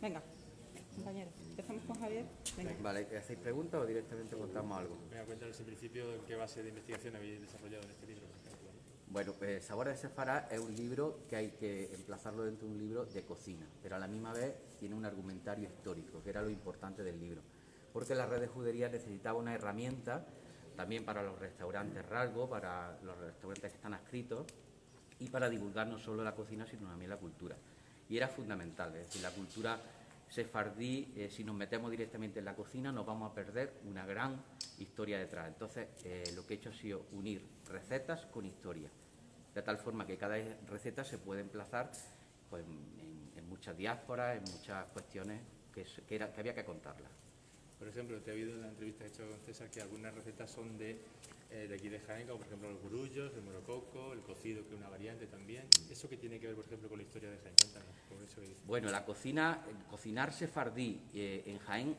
Venga, compañero. Empezamos con Javier. Venga. Vale, ¿hacéis preguntas o directamente contamos algo? Venga, cuéntanos en principio en qué base de investigación habéis desarrollado en este libro, por ejemplo. Bueno, pues Sabores de Sefará es un libro que hay que emplazarlo dentro de un libro de cocina, pero a la misma vez tiene un argumentario histórico, que era lo importante del libro. Porque la red de judería necesitaba una herramienta también para los restaurantes rasgo, para los restaurantes que están adscritos y para divulgar no solo la cocina, sino también la cultura. Y era fundamental, es decir, la cultura sefardí, si nos metemos directamente en la cocina, nos vamos a perder una gran historia detrás. Entonces, lo que he hecho ha sido unir recetas con historia, de tal forma que cada receta se puede emplazar pues, en muchas diásporas, en muchas cuestiones que había que contarlas. Por ejemplo, te he oído en la entrevista que he hecho con César que algunas recetas son de aquí de Jaén, como por ejemplo los gurullos, el morococo, el cocido, que es una variante también. ¿Eso qué tiene que ver, por ejemplo, con la historia de Jaén? Cuéntanos, por eso que dices. Bueno, cocinar sefardí en Jaén,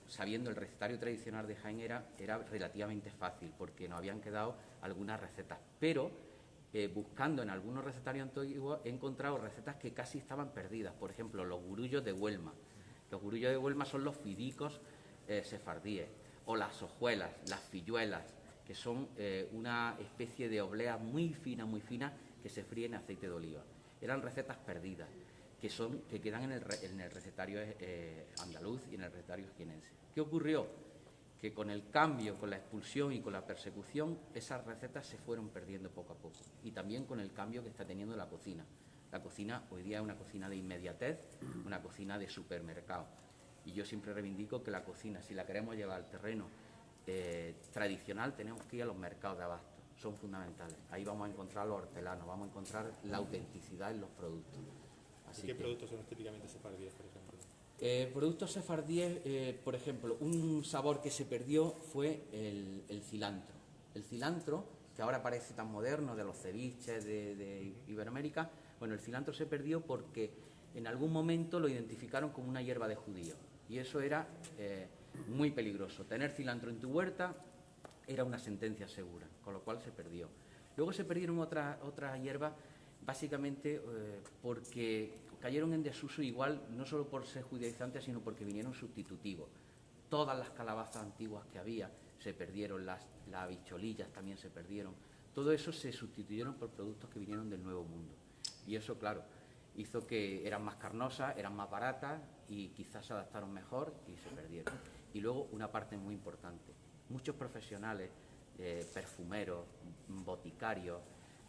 sabiendo el recetario tradicional de Jaén, era relativamente fácil, porque nos habían quedado algunas recetas. Pero, buscando en algunos recetarios antiguos, he encontrado recetas que casi estaban perdidas. Por ejemplo, los gurullos de Huelma. Los gurullos de Huelma son los fidicos sefardíes, o las hojuelas, las filluelas, que son una especie de obleas muy finas, que se fríen en aceite de oliva. Eran recetas perdidas, que quedan en el recetario andaluz y en el recetario jienense. ¿Qué ocurrió? Que con el cambio, con la expulsión y con la persecución, esas recetas se fueron perdiendo poco a poco. Y también con el cambio que está teniendo la cocina. La cocina hoy día es una cocina de inmediatez, una cocina de supermercado. Y yo siempre reivindico que la cocina, si la queremos llevar al terreno tradicional, tenemos que ir a los mercados de abasto. Son fundamentales. Ahí vamos a encontrar los hortelanos, vamos a encontrar la autenticidad en los productos. ¿Y qué productos son típicamente sefardíes, por ejemplo? Productos sefardíes, por ejemplo, un sabor que se perdió fue el cilantro. El cilantro, que ahora parece tan moderno, de los ceviches de Iberoamérica, bueno, el cilantro se perdió porque en algún momento lo identificaron como una hierba de judío. Y eso era muy peligroso. Tener cilantro en tu huerta era una sentencia segura, con lo cual se perdió. Luego se perdieron otras hierbas, básicamente porque cayeron en desuso, igual no solo por ser judaizantes, sino porque vinieron sustitutivos. Todas las calabazas antiguas que había se perdieron, las habichuelillas también se perdieron. Todo eso se sustituyeron por productos que vinieron del Nuevo Mundo. Y eso, claro, hizo que eran más carnosas, eran más baratas y quizás se adaptaron mejor y se perdieron. Y luego una parte muy importante, muchos profesionales, perfumeros, boticarios,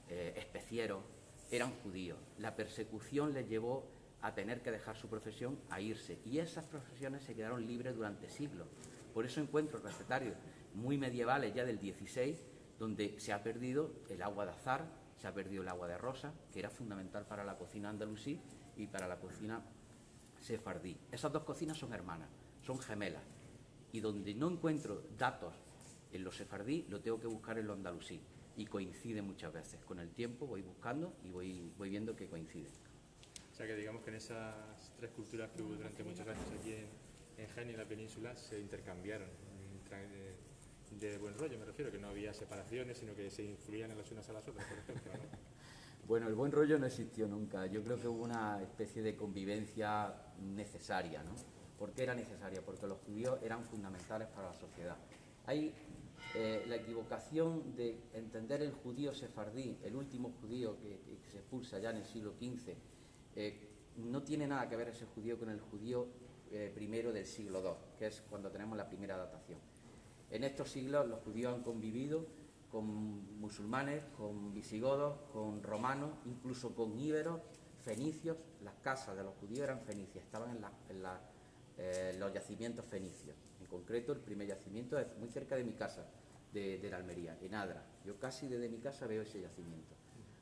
especieros, eran judíos. La persecución les llevó a tener que dejar su profesión, a irse. Y esas profesiones se quedaron libres durante siglos. Por eso encuentro recetarios muy medievales, ya del 16, donde se ha perdido el agua de azahar, se ha perdido el agua de rosa, que era fundamental para la cocina andalusí y para la cocina sefardí. Esas dos cocinas son hermanas, son gemelas. Y donde no encuentro datos en lo sefardí, lo tengo que buscar en lo andalusí. Y coincide muchas veces. Con el tiempo voy buscando y voy viendo que coincide. O sea que digamos que en esas tres culturas que hubo durante muchos años aquí en Jaén y en la península se intercambiaron de buen rollo, me refiero, que no había separaciones, sino que se influían las unas a las otras, por ejemplo, ¿no? Bueno, el buen rollo no existió nunca. Yo creo que hubo una especie de convivencia necesaria, ¿no? ¿Por qué era necesaria? Porque los judíos eran fundamentales para la sociedad. Hay la equivocación de entender el judío sefardí, el último judío que se expulsa ya en el siglo XV, no tiene nada que ver ese judío con el judío primero del siglo II, que es cuando tenemos la primera datación. En estos siglos los judíos han convivido con musulmanes, con visigodos, con romanos, incluso con íberos, fenicios. Las casas de los judíos eran fenicias, estaban en los yacimientos fenicios. En concreto, el primer yacimiento es muy cerca de mi casa, de la Almería, en Adra. Yo casi desde mi casa veo ese yacimiento.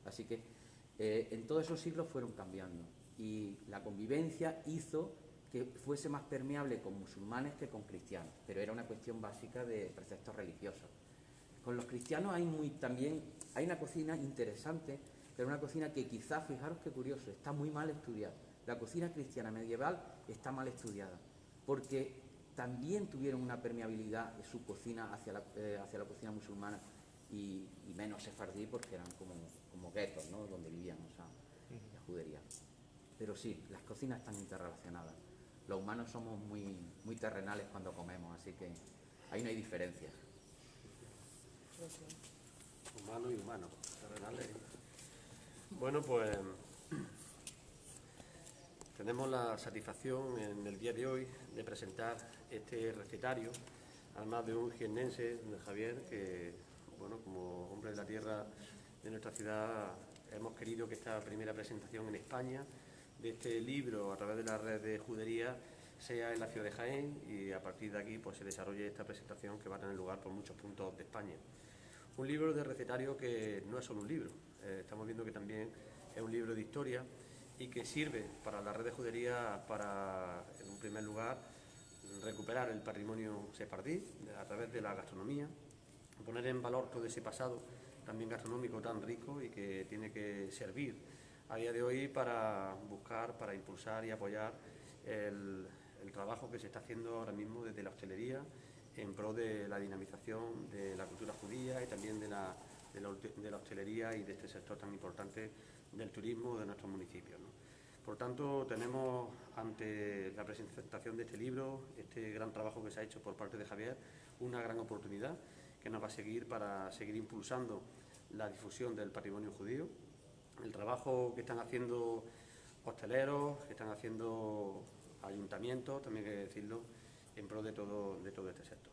Así que en todos esos siglos fueron cambiando y la convivencia hizo que fuese más permeable con musulmanes que con cristianos, pero era una cuestión básica de preceptos religiosos. Con los cristianos hay una cocina interesante, pero una cocina que quizás, fijaros qué curioso, está muy mal estudiada. La cocina cristiana medieval está mal estudiada, porque también tuvieron una permeabilidad de su cocina hacia la cocina musulmana y menos sefardí, porque eran como guetos, ¿no?, donde vivían, o sea, la judería. Pero sí, las cocinas están interrelacionadas. los humanos somos muy terrenales cuando comemos, así que ahí no hay diferencia. Humano y humano, terrenales. Bueno, pues tenemos la satisfacción en el día de hoy de presentar este recetario, además de un jiennense, de Javier, que, bueno, como hombre de la tierra de nuestra ciudad, hemos querido que esta primera presentación en España de este libro a través de la red de judería sea en la ciudad de Jaén, y a partir de aquí pues se desarrolle esta presentación que va a tener lugar por muchos puntos de España. Un libro de recetario que no es solo un libro, estamos viendo que también es un libro de historia y que sirve para la red de judería para, en un primer lugar, recuperar el patrimonio sefardí a través de la gastronomía, poner en valor todo ese pasado también gastronómico tan rico y que tiene que servir a día de hoy para buscar, para impulsar y apoyar el trabajo que se está haciendo ahora mismo desde la hostelería en pro de la dinamización de la cultura judía y también de la hostelería y de este sector tan importante del turismo de nuestros municipios, ¿no? Por tanto, tenemos ante la presentación de este libro, este gran trabajo que se ha hecho por parte de Javier, una gran oportunidad que nos va a seguir para seguir impulsando la difusión del patrimonio judío, el trabajo que están haciendo hosteleros, que están haciendo ayuntamientos, también hay que decirlo, en pro de todo este sector.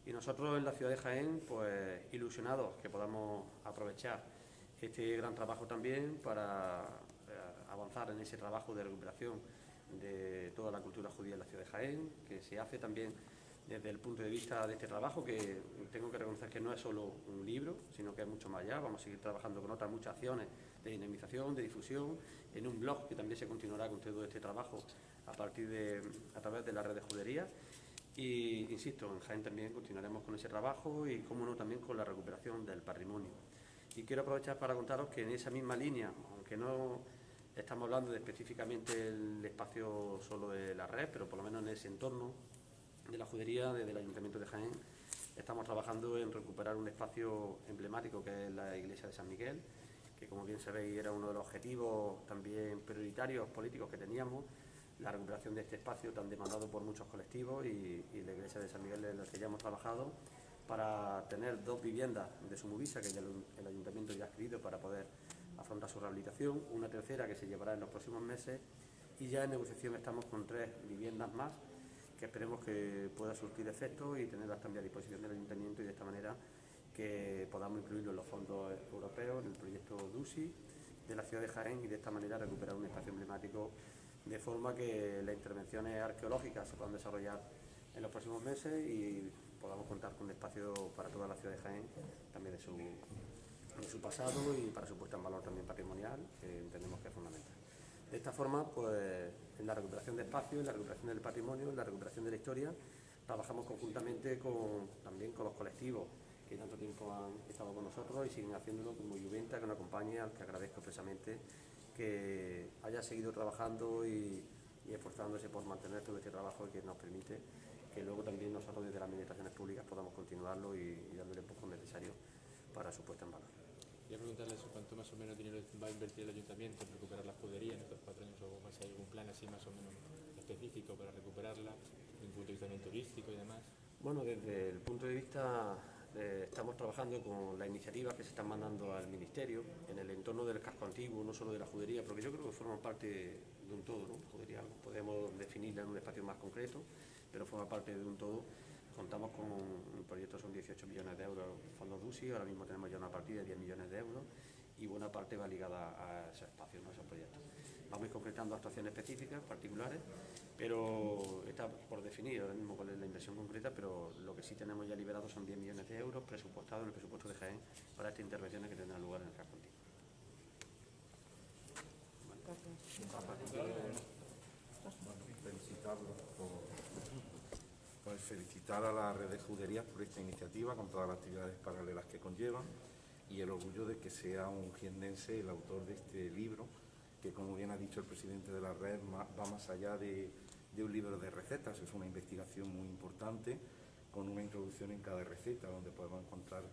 Y nosotros en la ciudad de Jaén, pues ilusionados que podamos aprovechar este gran trabajo también para avanzar en ese trabajo de recuperación de toda la cultura judía en la ciudad de Jaén, que se hace también desde el punto de vista de este trabajo, que tengo que reconocer que no es solo un libro, sino que es mucho más allá. Vamos a seguir trabajando con otras muchas acciones de dinamización, de difusión, en un blog que también se continuará con todo este trabajo a través de la red de judería. Y, insisto, en Jaén también continuaremos con ese trabajo y, cómo no, también con la recuperación del patrimonio. Y quiero aprovechar para contaros que en esa misma línea, aunque no estamos hablando de específicamente el espacio solo de la red, pero por lo menos en ese entorno de la judería, desde el Ayuntamiento de Jaén, estamos trabajando en recuperar un espacio emblemático que es la iglesia de San Miguel, que, como bien sabéis, era uno de los objetivos también prioritarios políticos que teníamos, la recuperación de este espacio tan demandado por muchos colectivos, y la iglesia de San Miguel en la que ya hemos trabajado para tener 2 viviendas de Sumubisa que ya el Ayuntamiento ya ha adquirido para poder afrontar su rehabilitación, una tercera que se llevará en los próximos meses, y ya en negociación estamos con 3 viviendas más que esperemos que pueda surtir efecto y tenerlas también a disposición del Ayuntamiento, y de esta manera que podamos incluirlo en los fondos europeos, en el proyecto DUSI de la ciudad de Jaén, y de esta manera recuperar un espacio emblemático, de forma que las intervenciones arqueológicas se puedan desarrollar en los próximos meses y podamos contar con un espacio para toda la ciudad de Jaén, también de su pasado, y para su puesta en valor también patrimonial, que entendemos que es fundamental. De esta forma, pues, en la recuperación de espacios, en la recuperación del patrimonio, en la recuperación de la historia, trabajamos conjuntamente también con los colectivos que tanto tiempo han estado con nosotros y siguen haciéndolo, como Juventa, que nos acompaña, al que agradezco expresamente que haya seguido trabajando y esforzándose por mantener todo este trabajo, que nos permite que luego también nosotros desde las administraciones públicas podamos continuarlo y dándole el empujón necesario para su puesta en valor. Quería preguntarle eso, cuánto más o menos dinero va a invertir el Ayuntamiento en recuperar la judería en estos 4 años, o más, hay algún plan así más o menos específico para recuperarla, desde un punto de vista también turístico y demás. Bueno, desde el punto de vista, estamos trabajando con las iniciativas que se están mandando al Ministerio en el entorno del casco antiguo, no solo de la judería, porque yo creo que forman parte de un todo, ¿no? Judería podemos definirla en un espacio más concreto, pero forma parte de un todo. Contamos con un proyecto, son 18 millones de euros fondos DUSI, ahora mismo tenemos ya una partida de 10 millones de euros, y buena parte va ligada a esos espacios, ¿no? A esos proyectos. Vamos a ir concretando actuaciones específicas, particulares, pero está por definir ahora mismo cuál es la inversión concreta, pero lo que sí tenemos ya liberado son 10 millones de euros presupuestados en el presupuesto de Jaén para estas intervenciones que tendrán lugar en el casco antiguo. Felicitar a la red de juderías por esta iniciativa, con todas las actividades paralelas que conllevan, y el orgullo de que sea un jiennense el autor de este libro, que, como bien ha dicho el presidente de la red, va más allá de un libro de recetas. Es una investigación muy importante, con una introducción en cada receta, donde podemos encontrar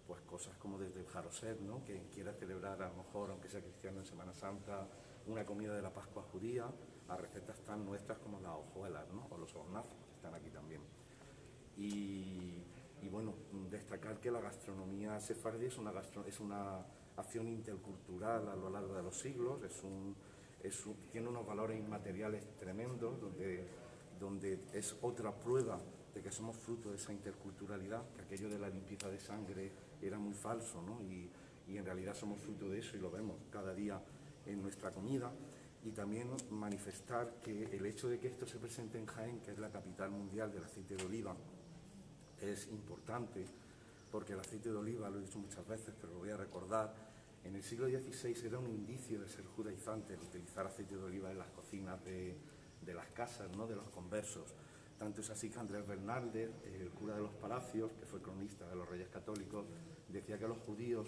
pues cosas como desde el jaroset, ¿no? Que quiera celebrar, a lo mejor, aunque sea cristiano, en Semana Santa, una comida de la Pascua judía, a recetas tan nuestras como las hojuelas, ¿no? O los hornazos, que están aquí también. Y bueno, destacar que la gastronomía sefardí es una acción intercultural a lo largo de los siglos, tiene unos valores inmateriales tremendos, donde es otra prueba de que somos fruto de esa interculturalidad, que aquello de la limpieza de sangre era muy falso, ¿no? Y en realidad somos fruto de eso y lo vemos cada día en nuestra comida. Y también manifestar que el hecho de que esto se presente en Jaén, que es la capital mundial del aceite de oliva, es importante, porque el aceite de oliva, lo he dicho muchas veces, pero lo voy a recordar, en el siglo XVI era un indicio de ser judaizante el utilizar aceite de oliva en las cocinas de las casas, ¿no? De los conversos. Tanto es así que Andrés Bernaldez, el cura de los Palacios, que fue cronista de los Reyes Católicos, decía que los judíos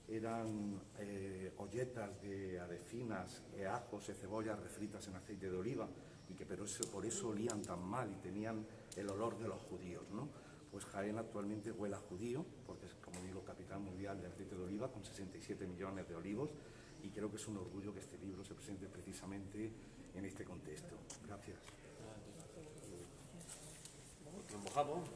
eran olletas de adecinas, ajos y cebollas refritas en aceite de oliva, y que por eso olían tan mal y tenían el olor de los judíos, ¿no? Pues Jaén actualmente huele a judío, porque es, como digo, capital mundial de aceite de oliva, con 67 millones de olivos, y creo que es un orgullo que este libro se presente precisamente en este contexto. Gracias. Nos mojamos.